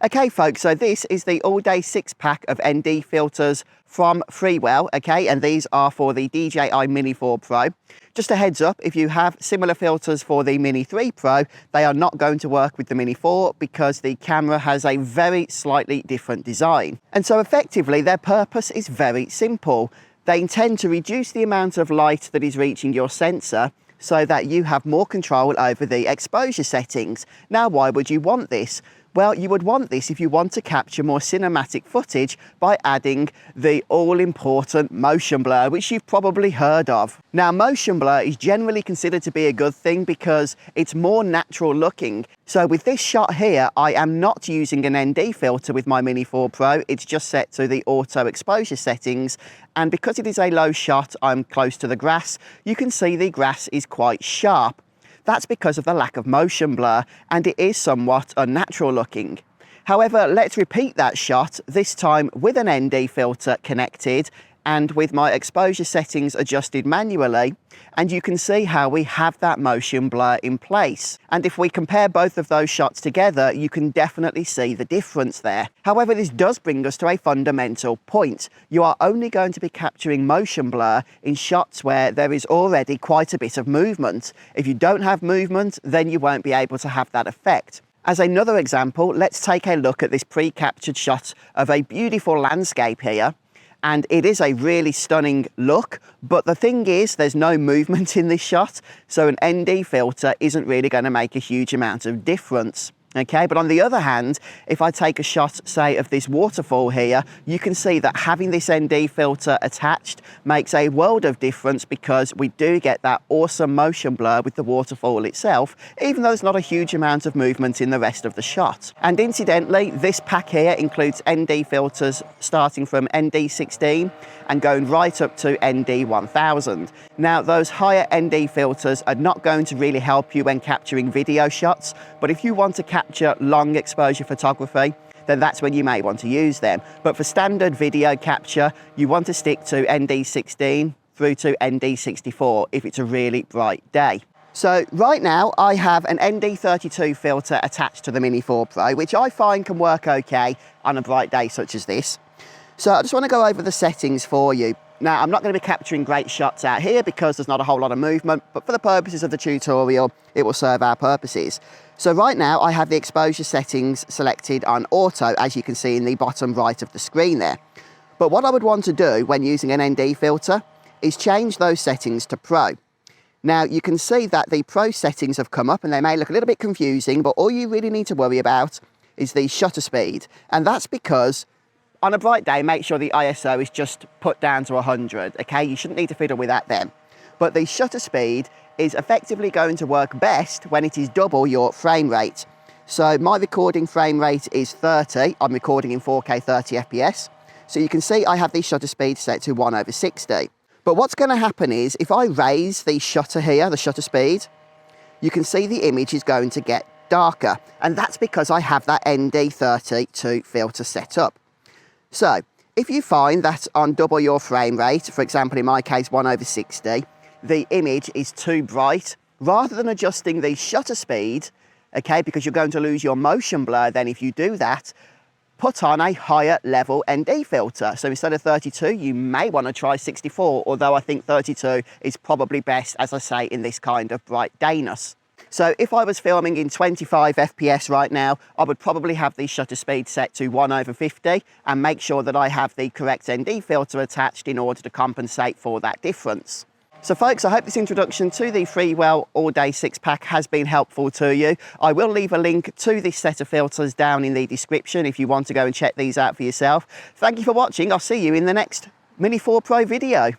Okay folks, so this is the all-day 6-pack of ND filters from Freewell, okay, and these are for the DJI Mini 4 Pro. Just a heads up, if you have similar filters for the Mini 3 Pro, they are not going to work with the Mini 4 because the camera has a very slightly different design. And so effectively their purpose is very simple. They intend to reduce the amount of light that is reaching your sensor so that you have more control over the exposure settings. Now, why would you want this? Well, you would want this if you want to capture more cinematic footage by adding the all-important motion blur, which you've probably heard of. Now, motion blur is generally considered to be a good thing because it's more natural looking. So with this shot here, I am not using an ND filter with my Mini 4 Pro. It's just set to the auto exposure settings. And because it is a low shot, I'm close to the grass, you can see the grass is quite sharp. That's because of the lack of motion blur, and it is somewhat unnatural looking. However, let's repeat that shot, this time with an ND filter connected and with my exposure settings adjusted manually, and you can see how we have that motion blur in place. And if we compare both of those shots together, you can definitely see the difference there. However, this does bring us to a fundamental point. You are only going to be capturing motion blur in shots where there is already quite a bit of movement. If you don't have movement, then you won't be able to have that effect. As another example, let's take a look at this pre-captured shot of a beautiful landscape here. And it is a really stunning look, but the thing is there's no movement in this shot, so an ND filter isn't really going to make a huge amount of difference. Okay, but on the other hand, if I take a shot, say, of this waterfall here, you can see that having this ND filter attached makes a world of difference because we do get that awesome motion blur with the waterfall itself, even though there's not a huge amount of movement in the rest of the shot. And incidentally, this pack here includes ND filters starting from ND 16 and going right up to ND 1000. Now, those higher ND filters are not going to really help you when capturing video shots, but if you want to capture long exposure photography, then that's when you may want to use them. But for standard video capture, you want to stick to ND 16 through to ND 64 if it's a really bright day. So right now I have an ND 32 filter attached to the Mini 4 Pro, which I find can work okay on a bright day such as this. So I just want to go over the settings for you. Now, I'm not going to be capturing great shots out here because there's not a whole lot of movement, but for the purposes of the tutorial, it will serve our purposes. So right now I have the exposure settings selected on auto, as you can see in the bottom right of the screen there. But what I would want to do when using an ND filter is change those settings to Pro. Now, you can see that the Pro settings have come up and they may look a little bit confusing, but all you really need to worry about is the shutter speed. And that's because on a bright day, make sure the ISO is just put down to 100, okay? You shouldn't need to fiddle with that then. But the shutter speed is effectively going to work best when it is double your frame rate. So my recording frame rate is 30. I'm recording in 4K 30 FPS. So you can see I have the shutter speed set to 1/60. But what's going to happen is if I raise the shutter here, the shutter speed, you can see the image is going to get darker. And that's because I have that ND 32 filter set up. So if you find that on double your frame rate, for example, in my case, 1/60, the image is too bright, rather than adjusting the shutter speed, okay, because you're going to lose your motion blur then if you do that, put on a higher level ND filter. So instead of 32, you may want to try 64, although I think 32 is probably best, as I say, in this kind of bright dayness. So if I was filming in 25 FPS right now, I would probably have the shutter speed set to 1/50 and make sure that I have the correct ND filter attached in order to compensate for that difference. So folks, I hope this introduction to the Freewell all-day 6-pack has been helpful to you. I will leave a link to this set of filters down in the description if you want to go and check these out for yourself. Thank you for watching. I'll see you in the next Mini 4 Pro video.